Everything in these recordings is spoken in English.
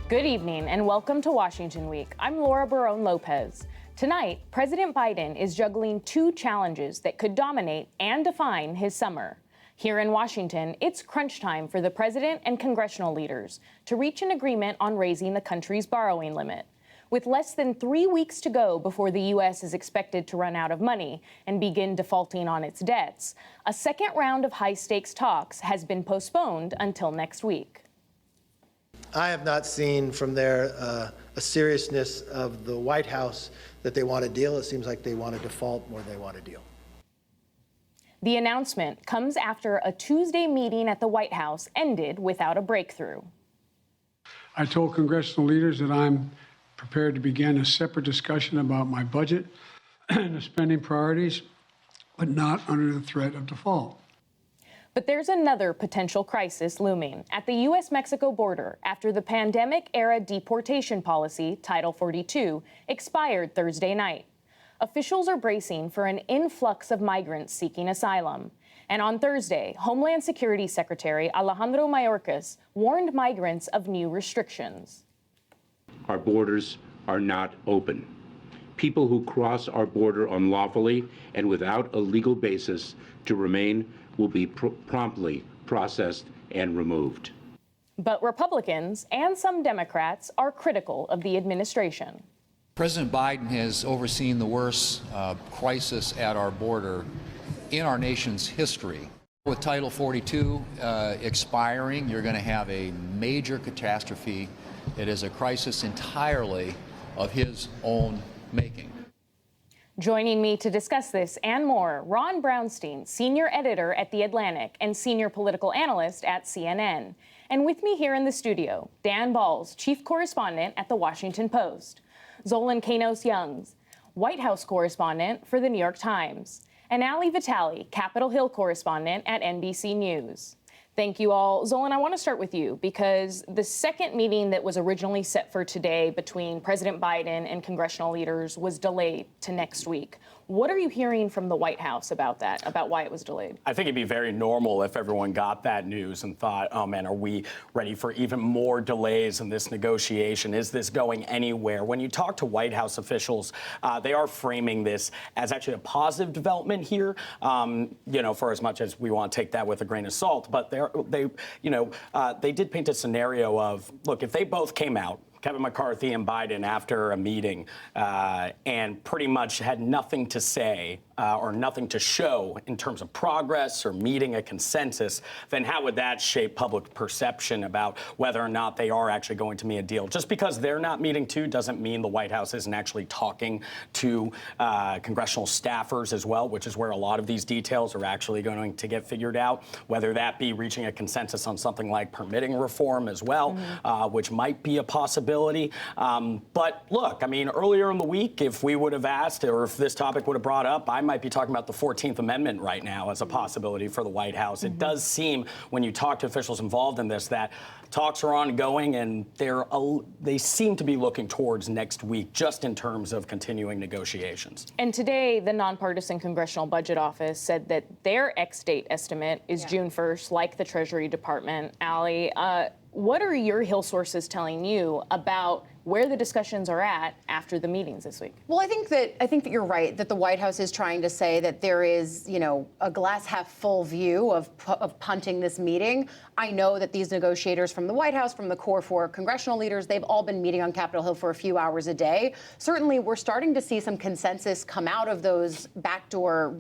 Good evening and welcome to Washington Week. I'm Laura Barone Lopez. Tonight, President Biden is juggling two challenges that could dominate and define his summer. Here in Washington, it's crunch time for the president and congressional leaders to reach an agreement on raising the country's borrowing limit. With less than 3 weeks to go before the U.S. is expected to run out of money and begin defaulting on its debts, a second round of high-stakes talks has been postponed until next week. I have not seen from there a seriousness of the White House that they want to deal. It seems like they want to default more than they want to deal. The announcement comes after a Tuesday meeting at the White House ended without a breakthrough. I told congressional leaders that I'm prepared to begin a separate discussion about my budget and the spending priorities, but not under the threat of default. But there's another potential crisis looming at the U.S.-Mexico border after the pandemic-era deportation policy, Title 42, expired Thursday night. Officials are bracing for an influx of migrants seeking asylum. And on Thursday, Homeland Security Secretary Alejandro Mayorkas warned migrants of new restrictions. Our borders are not open. People who cross our border unlawfully and without a legal basis to remain will be promptly processed and removed. But Republicans and some Democrats are critical of the administration. President Biden has overseen the worst crisis at our border in our nation's history. With Title 42 expiring, you're going to have a major catastrophe. It is a crisis entirely of his own making. Joining me to discuss this and more, Ron Brownstein, senior editor at The Atlantic and senior political analyst at CNN. And with me here in the studio, Dan Balls, chief correspondent at The Washington Post, Zolan Canos-Youngs, White House correspondent for The New York Times, and Ali Vitale, Capitol Hill correspondent at NBC News. Thank you all. Zolan, I want to start with you because the second meeting that was originally set for today between President Biden and congressional leaders was delayed to next week. What are you hearing from the White House about that, about why it was delayed? I think it'd be very normal if everyone got that news and thought, oh man, are we ready for even more delays in this negotiation? Is this going anywhere? When you talk to White House officials, they are framing this as actually a positive development here, for as much as we want to take that with a grain of salt. But they did paint a scenario of, look, if they both came out, Kevin McCarthy and Biden, after a meeting and pretty much had nothing to say or nothing to show in terms of progress or meeting a consensus, then how would that shape public perception about whether or not they are actually going to meet a deal? Just because they're not meeting too doesn't mean the White House isn't actually talking to congressional staffers as well, which is where a lot of these details are actually going to get figured out, whether that be reaching a consensus on something like permitting reform as well, which might be a possibility. But look, I mean, earlier in the week, if we would have asked or if this topic would have brought up, I might be talking about the 14th Amendment right now as a possibility for the White House. It does seem, when you talk to officials involved in this, that talks are ongoing and they seem to be looking towards next week just in terms of continuing negotiations. And today, the Nonpartisan Congressional Budget Office said that their ex-date estimate is June 1st, like the Treasury Department. Ali, what are your Hill sources telling you about where the discussions are at after the meetings this week? Well, I think that you're right, that the White House is trying to say that there is, a glass half full view of punting this meeting. I know that these negotiators from the White House, from the core four congressional leaders, they've all been meeting on Capitol Hill for a few hours a day. Certainly, we're starting to see some consensus come out of those backdoor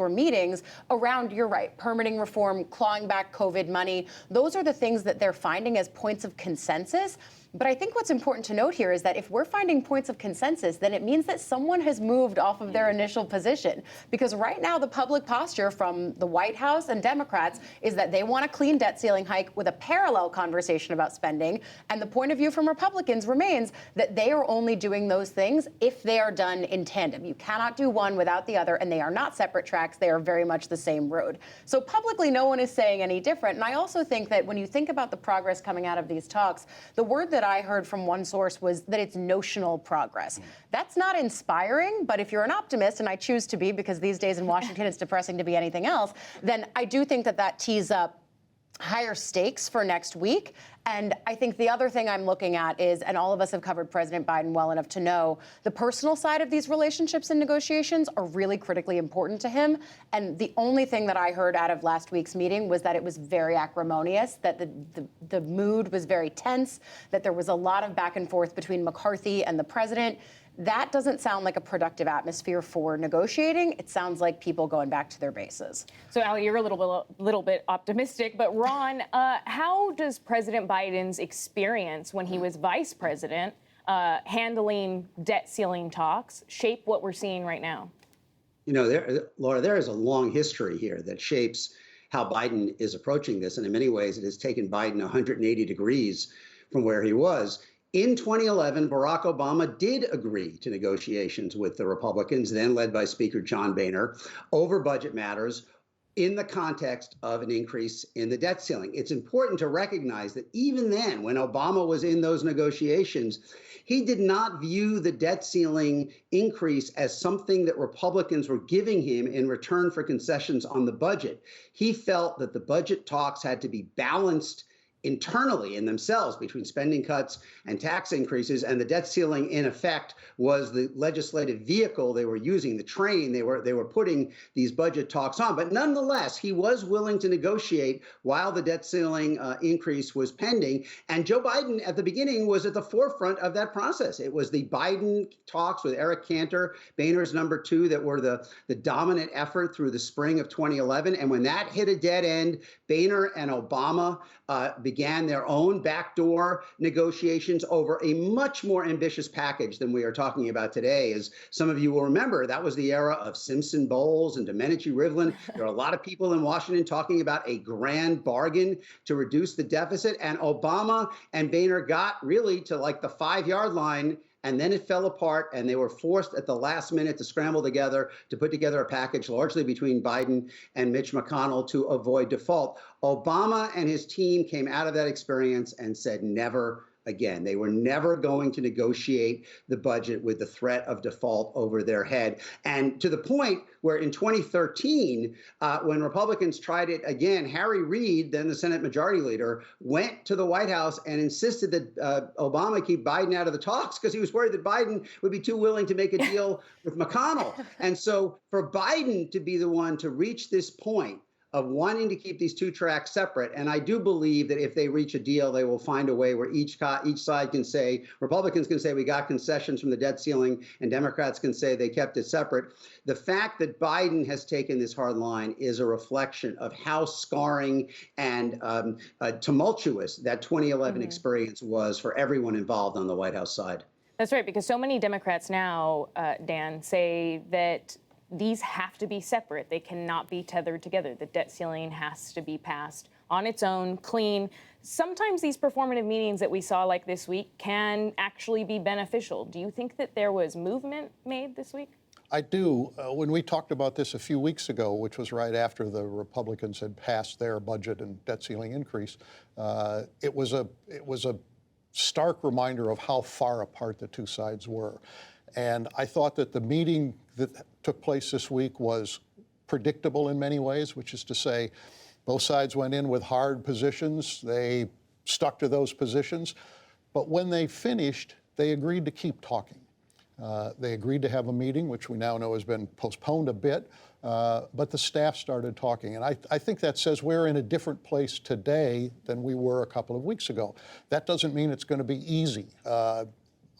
meetings around, you're right, permitting reform, clawing back COVID money. Those are the things that they're finding as points of consensus. But I think what's important to note here is that if we're finding points of consensus, then it means that someone has moved off of their initial position. Because right now, the public posture from the White House and Democrats is that they want a clean debt ceiling hike with a parallel conversation about spending. And the point of view from Republicans remains that they are only doing those things if they are done in tandem. You cannot do one without the other, and they are not separate tracks. They are very much the same road. So publicly, no one is saying any different. And I also think that when you think about the progress coming out of these talks, the word that I heard from one source was that it's notional progress. That's not inspiring, but if you're an optimist, and I choose to be because these days in Washington it's depressing to be anything else, then I do think that that tees up higher stakes for next week. And I think the other thing I'm looking at is, and all of us have covered President Biden well enough to know, the personal side of these relationships and negotiations are really critically important to him. And the only thing that I heard out of last week's meeting was that it was very acrimonious, that the mood was very tense, that there was a lot of back and forth between McCarthy and the president. That doesn't sound like a productive atmosphere for negotiating. It sounds like people going back to their bases. So, Ali, you're a little bit optimistic, but Ron, how does President Biden's experience when he was vice president handling debt ceiling talks shape what we're seeing right now? You know, Laura, there is a long history here that shapes how Biden is approaching this. And in many ways, it has taken Biden 180 degrees from where he was. In 2011, Barack Obama did agree to negotiations with the Republicans, then led by Speaker John Boehner, over budget matters in the context of an increase in the debt ceiling. It's important to recognize that even then, when Obama was in those negotiations, he did not view the debt ceiling increase as something that Republicans were giving him in return for concessions on the budget. He felt that the budget talks had to be balanced internally in themselves between spending cuts and tax increases, and the debt ceiling in effect was the legislative vehicle they were using, the train they were putting these budget talks on. But nonetheless, he was willing to negotiate while the debt ceiling increase was pending, and Joe Biden at the beginning was at the forefront of that process. It was the Biden talks with Eric Cantor, Boehner's number 2, that were the dominant effort through the spring of 2011, and when that hit a dead end, Boehner and Obama began their own backdoor negotiations over a much more ambitious package than we are talking about today. As some of you will remember, that was the era of Simpson Bowles and Domenici Rivlin. There are a lot of people in Washington talking about a grand bargain to reduce the deficit, and Obama and Boehner got really to like the 5-yard line. And then it fell apart, and they were forced at the last minute to scramble together to put together a package largely between Biden and Mitch McConnell to avoid default. Obama and his team came out of that experience and said never again. They were never going to negotiate the budget with the threat of default over their head. And to the point where in 2013, when Republicans tried it again, Harry Reid, then the Senate Majority Leader, went to the White House and insisted that Obama keep Biden out of the talks because he was worried that Biden would be too willing to make a deal with McConnell. And so for Biden to be the one to reach this point of wanting to keep these two tracks separate. And I do believe that if they reach a deal, they will find a way where each side can say, Republicans can say we got concessions from the debt ceiling, and Democrats can say they kept it separate. The fact that Biden has taken this hard line is a reflection of how scarring and tumultuous that 2011 experience was for everyone involved on the White House side. That's right, because so many Democrats now, Dan, say that these have to be separate. They cannot be tethered together. The debt ceiling has to be passed on its own, clean. Sometimes these performative meetings that we saw like this week can actually be beneficial. Do you think that there was movement made this week? I do. When we talked about this a few weeks ago, which was right after the Republicans had passed their budget and debt ceiling increase, it was a stark reminder of how far apart the two sides were. And I thought that the meeting that took place this week was predictable in many ways, which is to say both sides went in with hard positions. They stuck to those positions. But when they finished, they agreed to keep talking. They agreed to have a meeting, which we now know has been postponed a bit, but the staff started talking. And I think that says we're in a different place today than we were a couple of weeks ago. That doesn't mean it's going to be easy.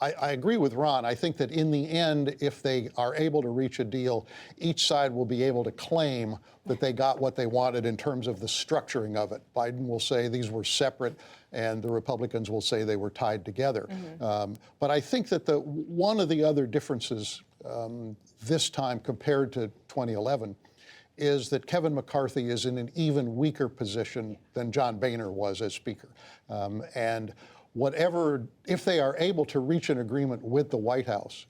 I agree with Ron. I think that in the end, if they are able to reach a deal, each side will be able to claim that they got what they wanted in terms of the structuring of it. Biden will say these were separate, and the Republicans will say they were tied together. But I think that one of the other differences this time compared to 2011 is that Kevin McCarthy is in an even weaker position than John Boehner was as Speaker. If they are able to reach an agreement with the White House,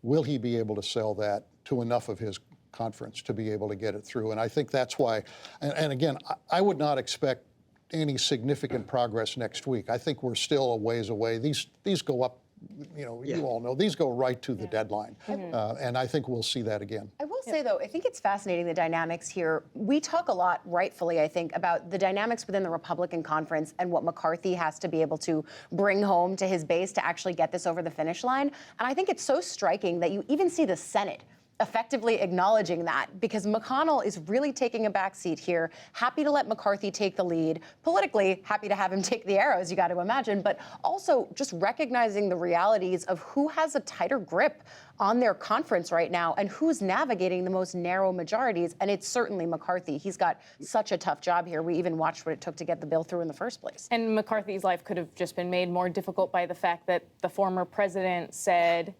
will he be able to sell that to enough of his conference to be able to get it through? And I think that's why, and again, I would not expect any significant progress next week. I think we're still a ways away. These go up you all know, these go right to the deadline. And I think we'll see that again. I will say, though, I think it's fascinating, the dynamics here. We talk a lot, rightfully, I think, about the dynamics within the Republican conference and what McCarthy has to be able to bring home to his base to actually get this over the finish line. And I think it's so striking that you even see the Senate effectively acknowledging that, because McConnell is really taking a backseat here, happy to let McCarthy take the lead, politically happy to have him take the arrows, you got to imagine, but also just recognizing the realities of who has a tighter grip on their conference right now and who's navigating the most narrow majorities, and it's certainly McCarthy. He's got such a tough job here. We even watched what it took to get the bill through in the first place. And McCarthy's life could have just been made more difficult by the fact that the former president said,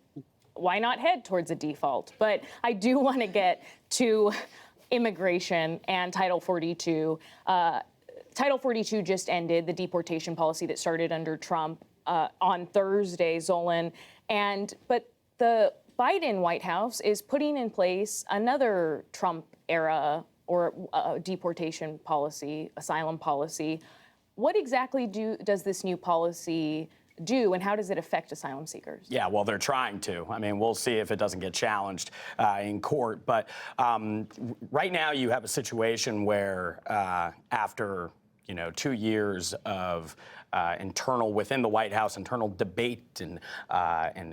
why not head towards a default? But I do want to get to immigration and Title 42. Title 42 just ended, the deportation policy that started under Trump on Thursday, Zolan. But the Biden White House is putting in place another Trump era or deportation policy, asylum policy. What exactly does this new policy do, and how does it affect asylum seekers? Yeah, well, they're trying to. I mean, we'll see if it doesn't get challenged in court. But right now you have a situation where after 2 years of within the White House, internal debate and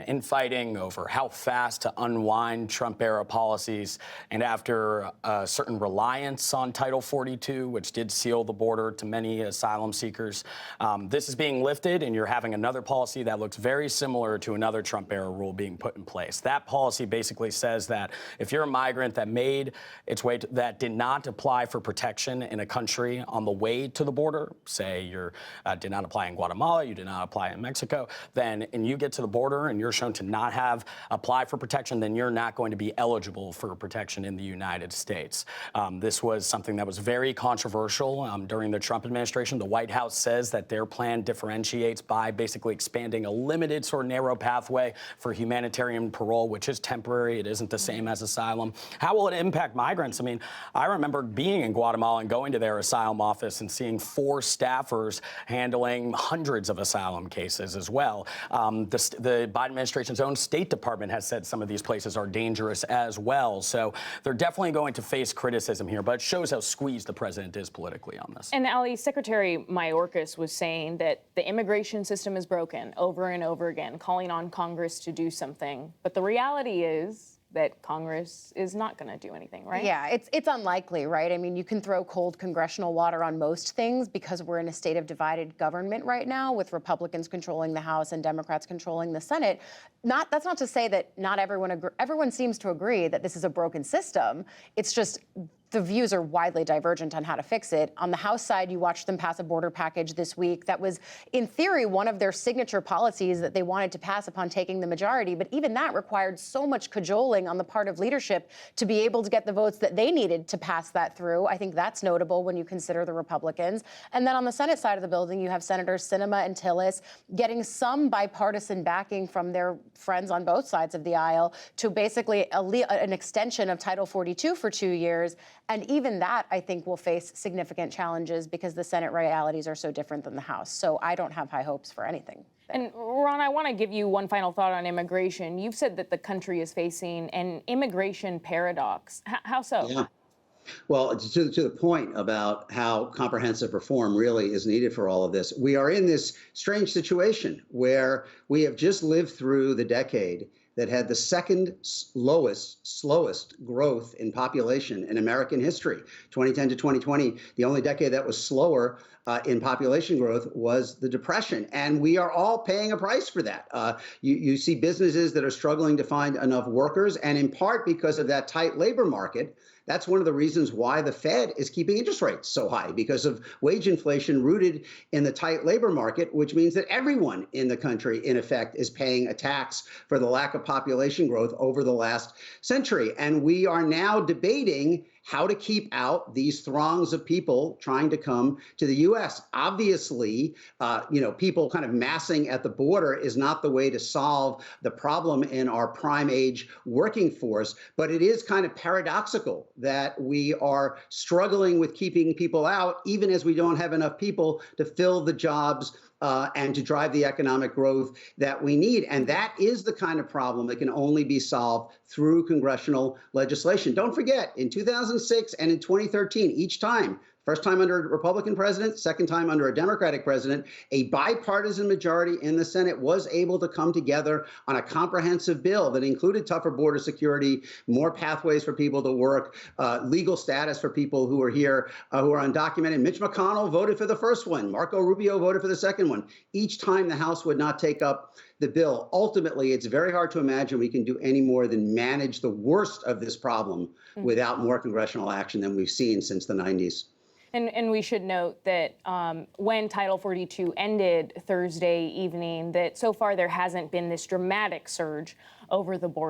infighting over how fast to unwind Trump-era policies, and after a certain reliance on Title 42, which did seal the border to many asylum seekers, this is being lifted, and you're having another policy that looks very similar to another Trump-era rule being put in place. That policy basically says that if you're a migrant that made its way that did not apply for protection in a country on the way to the border, say you did not apply in Guatemala, you did not apply in Mexico, and you get to the border and you're shown to not have applied for protection, then you're not going to be eligible for protection in the United States. This was something that was very controversial during the Trump administration. The White House says that their plan differentiates by basically expanding a limited sort of narrow pathway for humanitarian parole, which is temporary. It isn't the same as asylum. How will it impact migrants? I mean, I remember being in Guatemala and going to their asylum office and seeing 4 staffers handling hundreds of asylum cases as well. The Biden administration's own State Department has said some of these places are dangerous as well. So they're definitely going to face criticism here, but it shows how squeezed the president is politically on this. And Ali, Secretary Mayorkas was saying that the immigration system is broken over and over again, calling on Congress to do something. But the reality is that Congress is not going to do anything, right? Yeah, it's unlikely, right? I mean, you can throw cold congressional water on most things because we're in a state of divided government right now, with Republicans controlling the House and Democrats controlling the Senate. That's not to say that not everyone seems to agree that this is a broken system. It's just the views are widely divergent on how to fix it. On the House side, you watched them pass a border package this week that was, in theory, one of their signature policies that they wanted to pass upon taking the majority. But even that required so much cajoling on the part of leadership to be able to get the votes that they needed to pass that through. I think that's notable when you consider the Republicans. And then on the Senate side of the building, you have Senators Sinema and Tillis getting some bipartisan backing from their friends on both sides of the aisle to basically an extension of Title 42 for 2 years. And even that, I think, will face significant challenges because the Senate realities are so different than the House. So I don't have high hopes for anything. And Ron, I want to give you one final thought on immigration. You've said that the country is facing an immigration paradox. How so? Yeah. Well, to the point about how comprehensive reform really is needed for all of this, we are in this strange situation where we have just lived through the decade that had the second slowest growth in population in American history. 2010 to 2020, the only decade that was slower in population growth was the Depression. And we are all paying a price for that. You see businesses that are struggling to find enough workers, and in part because of that tight labor market. That's one of the reasons why the Fed is keeping interest rates so high, because of wage inflation rooted in the tight labor market, which means that everyone in the country, in effect, is paying a tax for the lack of population growth over the last century. And we are now debating how to keep out these throngs of people trying to come to the U.S. Obviously, people kind of massing at the border is not the way to solve the problem in our prime age working force. But it is kind of paradoxical that we are struggling with keeping people out, even as we don't have enough people to fill the jobs and to drive the economic growth that we need. And that is the kind of problem that can only be solved through congressional legislation. Don't forget, in 2006 and in 2013, each time, first time under a Republican president, second time under a Democratic president, a bipartisan majority in the Senate was able to come together on a comprehensive bill that included tougher border security, more pathways for people to work, legal status for people who are here, who are undocumented. Mitch McConnell voted for the first one. Marco Rubio voted for the second one. Each time the House would not take up the bill. Ultimately, it's very hard to imagine we can do any more than manage the worst of this problem without more congressional action than we've seen since the 90s. And we should note that when Title 42 ended Thursday evening, that so far there hasn't been this dramatic surge over the border.